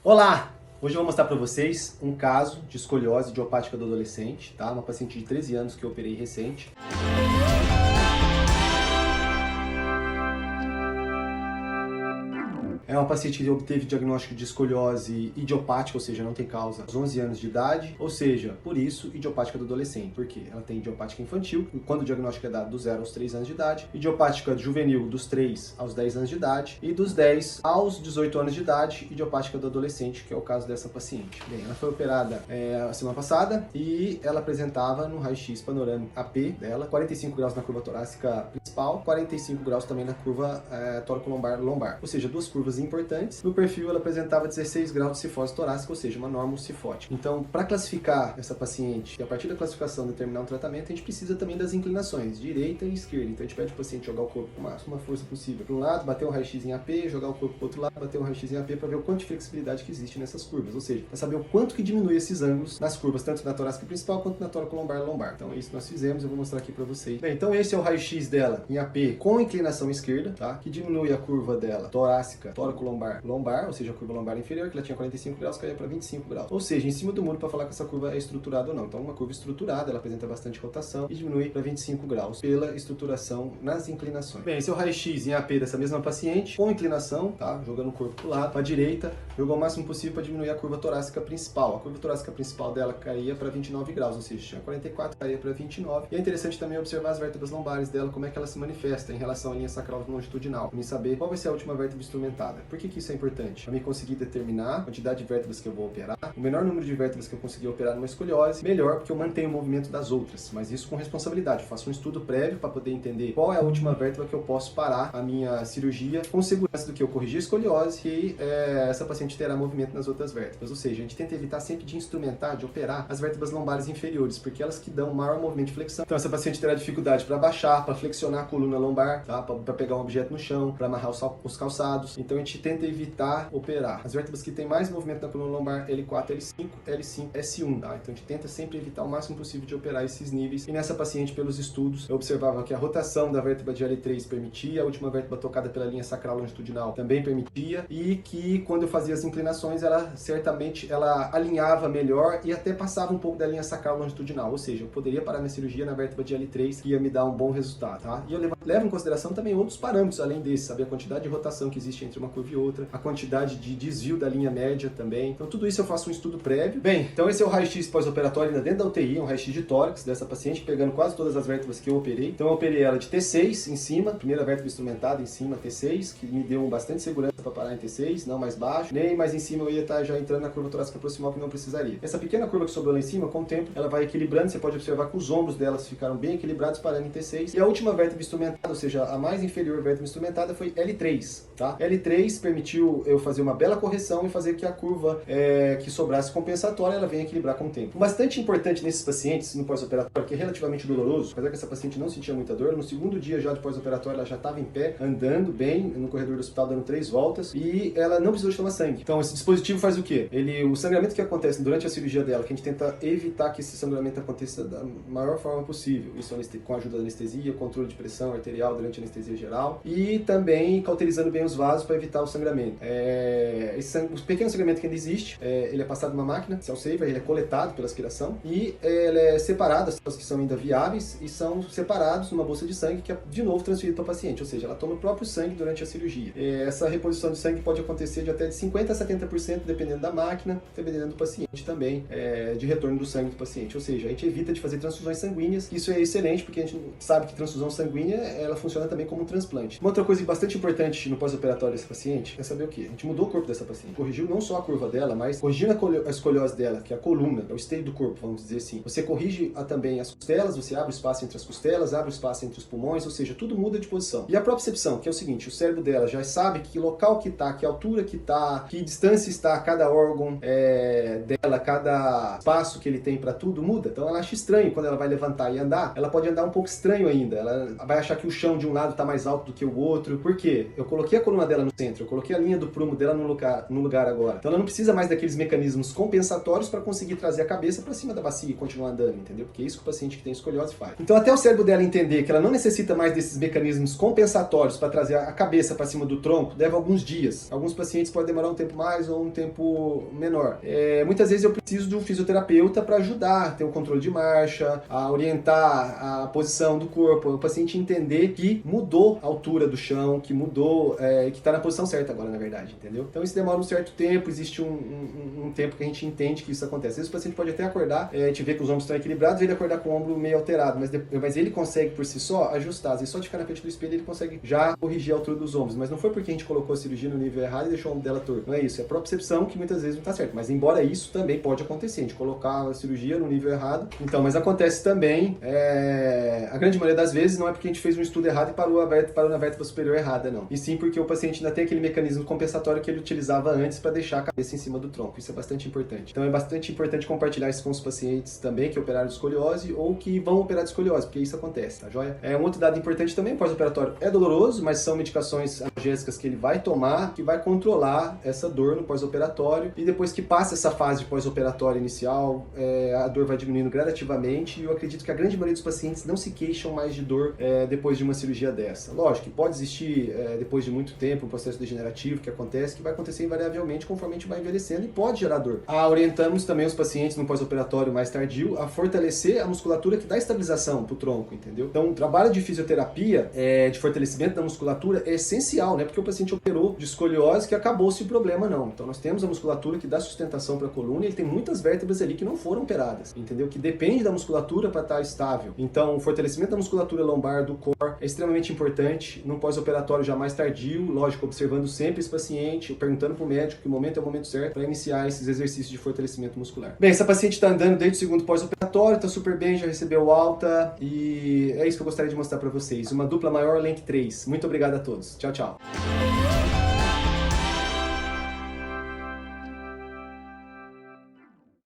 Olá! Hoje eu vou mostrar para vocês um caso de escoliose idiopática do adolescente, tá? Uma paciente de 13 anos que eu operei recente. É uma paciente que obteve diagnóstico de escoliose idiopática, ou seja, não tem causa aos 11 anos de idade, ou seja, por isso, idiopática do adolescente, porque ela tem idiopática infantil, quando o diagnóstico é dado dos 0 aos 3 anos de idade, idiopática juvenil dos 3 aos 10 anos de idade, e dos 10 aos 18 anos de idade, idiopática do adolescente, que é o caso dessa paciente. Bem, ela foi operada a semana passada e ela apresentava no raio-x panorâmico AP dela, 45 graus na curva torácica principal, 45 graus também na curva tóraco-lombar, ou seja, duas curvas importantes. No perfil ela apresentava 16 graus de cifose torácica, ou seja, uma norma cifótica. Então, para classificar essa paciente e a partir da classificação determinar um tratamento, a gente precisa também das inclinações, direita e esquerda. Então a gente pede para o paciente jogar o corpo com a máxima força possível para um lado, bater um raio-x em AP, jogar o corpo para o outro lado, bater um raio-x em AP para ver o quanto de flexibilidade que existe nessas curvas, ou seja, para saber o quanto que diminui esses ângulos nas curvas, tanto na torácica principal quanto na tóraco-lombar. Então é isso que nós fizemos, eu vou mostrar aqui para vocês. Bem, então esse é o raio-x dela em AP com inclinação esquerda, tá? Que diminui a curva dela torácica, tóraco-lombar, ou seja, a curva lombar inferior, que ela tinha 45 graus, caía para 25 graus. Ou seja, em cima do muro para falar que essa curva é estruturada ou não. Então, uma curva estruturada, ela apresenta bastante rotação e diminui para 25 graus pela estruturação nas inclinações. Bem, esse é o raio-x em AP dessa mesma paciente, com inclinação, tá? Jogando o corpo para o lado, para a direita, jogou o máximo possível para diminuir a curva torácica principal. A curva torácica principal dela caía para 29 graus, ou seja, tinha 44, caía para 29. E é interessante também observar as vértebras lombares dela, como é que ela se manifesta em relação à linha sacral longitudinal, para mim saber qual vai ser a última vértebra instrumentada. Por que isso é importante? Para mim conseguir determinar a quantidade de vértebras que eu vou operar, o menor número de vértebras que eu conseguir operar numa escoliose, melhor, porque eu mantenho o movimento das outras, mas isso com responsabilidade. Eu faço um estudo prévio para poder entender qual é a última vértebra que eu posso parar a minha cirurgia com segurança do que eu corrigir a escoliose e essa paciente terá movimento nas outras vértebras. Ou seja, a gente tenta evitar sempre de instrumentar, de operar as vértebras lombares inferiores, porque elas que dão maior movimento de flexão. Então essa paciente terá dificuldade para baixar, para flexionar a coluna lombar, tá? Para pegar um objeto no chão, para amarrar os calçados. Então a gente tenta evitar operar as vértebras que tem mais movimento na coluna lombar, L4, L5, L5, S1, tá? Então a gente tenta sempre evitar o máximo possível de operar esses níveis. E nessa paciente, pelos estudos, eu observava que a rotação da vértebra de L3 permitia, a última vértebra tocada pela linha sacral longitudinal também permitia, e que quando eu fazia as inclinações, ela certamente alinhava melhor e até passava um pouco da linha sacral longitudinal, ou seja, eu poderia parar minha cirurgia na vértebra de L3, que ia me dar um bom resultado, tá? E eu levo em consideração também outros parâmetros além desse, saber a quantidade de rotação que existe entre uma curva e outra, a quantidade de desvio da linha média também. Então tudo isso eu faço um estudo prévio. Bem, então esse é o raio-x pós-operatório ainda dentro da UTI, um raio-x de tórax dessa paciente, pegando quase todas as vértebras que eu operei. Então eu operei ela de T6 em cima, primeira vértebra instrumentada em cima, T6, que me deu bastante segurança para parar em T6, não mais baixo, nem mais em cima eu ia estar já entrando na curva torácica proximal que não precisaria. Essa pequena curva que sobrou lá em cima, com o tempo, ela vai equilibrando, você pode observar que os ombros delas ficaram bem equilibrados parando em T6. E a última vértebra instrumentada, ou seja, a mais inferior vértebra instrumentada foi L3, tá? L3 permitiu eu fazer uma bela correção e fazer que a curva que sobrasse compensatória, ela venha equilibrar com o tempo. Bastante importante nesses pacientes no pós-operatório, que é relativamente doloroso, apesar que essa paciente não sentia muita dor, no segundo dia já de pós-operatório ela já estava em pé, andando bem no corredor do hospital, dando 3 voltas, e ela não precisou de tomar sangue. Então esse dispositivo faz o quê? O sangramento que acontece durante a cirurgia dela, que a gente tenta evitar que esse sangramento aconteça da maior forma possível, isso com a ajuda da anestesia, controle de pressão arterial durante a anestesia geral, e também cauterizando bem os vasos para evitar o sangramento. O pequeno sangramento que ainda existe, ele é passado numa máquina, cell saver, ele é coletado pela aspiração e ele é separado, as células que são ainda viáveis, e são separados numa bolsa de sangue que é de novo transferido para o paciente, ou seja, ela toma o próprio sangue durante a cirurgia. Essa reposição de sangue pode acontecer de até de 50% a 70%, dependendo da máquina, dependendo do paciente também, de retorno do sangue do paciente. Ou seja, a gente evita de fazer transfusões sanguíneas. Isso é excelente, porque a gente sabe que transfusão sanguínea, ela funciona também como um transplante. Uma outra coisa bastante importante no pós-operatório desse paciente é saber o quê? A gente mudou o corpo dessa paciente, corrigiu não só a curva dela, mas corrigindo a escoliose dela, que é a coluna, é o esteio do corpo, vamos dizer assim. Você corrige também as costelas, você abre o espaço entre as costelas, abre o espaço entre os pulmões, ou seja, tudo muda de posição. E a propriocepção, que é o seguinte, o cérebro dela já sabe que local que tá, que altura que tá, que distância está cada órgão dela, cada espaço que ele tem para tudo muda. Então ela acha estranho quando ela vai levantar e andar, ela pode andar um pouco estranho ainda, ela vai achar que o chão de um lado tá mais alto do que o outro. Por quê? Eu coloquei a coluna dela no centro, centro, eu coloquei a linha do prumo dela no lugar agora. Então ela não precisa mais daqueles mecanismos compensatórios para conseguir trazer a cabeça para cima da bacia e continuar andando, entendeu? Porque é isso que o paciente que tem escoliose faz. Então até o cérebro dela entender que ela não necessita mais desses mecanismos compensatórios para trazer a cabeça para cima do tronco, leva alguns dias. Alguns pacientes podem demorar um tempo mais ou um tempo menor. Muitas vezes eu preciso de um fisioterapeuta para ajudar a ter o controle de marcha, a orientar a posição do corpo, o paciente entender que mudou a altura do chão, que mudou, que está na posição certa agora, na verdade, entendeu? Então isso demora um certo tempo, existe um tempo que a gente entende que isso acontece. Às vezes o paciente pode até acordar, a gente vê que os ombros estão equilibrados, ele acordar com o ombro meio alterado, mas ele consegue por si só ajustar. Às vezes só de ficar na frente do espelho ele consegue já corrigir a altura dos ombros, mas não foi porque a gente colocou a cirurgia no nível errado e deixou o ombro dela torto. Não é isso, é a propriocepção que muitas vezes não está certo. Mas embora isso também pode acontecer, a gente colocar a cirurgia no nível errado. Então, mas acontece também, a grande maioria das vezes não é porque a gente fez um estudo errado e parou na vértebra superior errada, não. E sim porque o paciente ainda tem aquele mecanismo compensatório que ele utilizava antes para deixar a cabeça em cima do tronco. Isso é bastante importante. Então é bastante importante compartilhar isso com os pacientes também que operaram de escoliose ou que vão operar de escoliose, porque isso acontece, tá joia? Um outro dado importante também, pós-operatório é doloroso, mas são medicações analgésicas que ele vai tomar, que vai controlar essa dor no pós-operatório, e depois que passa essa fase de pós-operatório inicial, a dor vai diminuindo gradativamente, e eu acredito que a grande maioria dos pacientes não se queixam mais de dor depois de uma cirurgia dessa. Lógico que pode existir, depois de muito tempo, um processo degenerativo que acontece, que vai acontecer invariavelmente conforme a gente vai envelhecendo e pode gerar dor. Orientamos também os pacientes no pós-operatório mais tardio a fortalecer a musculatura que dá estabilização pro tronco, entendeu? Então, o trabalho de fisioterapia, de fortalecimento da musculatura é essencial, né? Porque o paciente operou de escoliose que acabou-se o problema, não. Então, nós temos a musculatura que dá sustentação para a coluna e ele tem muitas vértebras ali que não foram operadas, entendeu? Que depende da musculatura para estar estável. Então, o fortalecimento da musculatura lombar do core é extremamente importante no pós-operatório já mais tardio, lógico, observando sempre esse paciente, perguntando para o médico que momento é o momento certo para iniciar esses exercícios de fortalecimento muscular. Bem, essa paciente está andando desde o segundo pós-operatório, está super bem, já recebeu alta e é isso que eu gostaria de mostrar para vocês. Uma dupla maior, Lenk 3. Muito obrigado a todos. Tchau, tchau.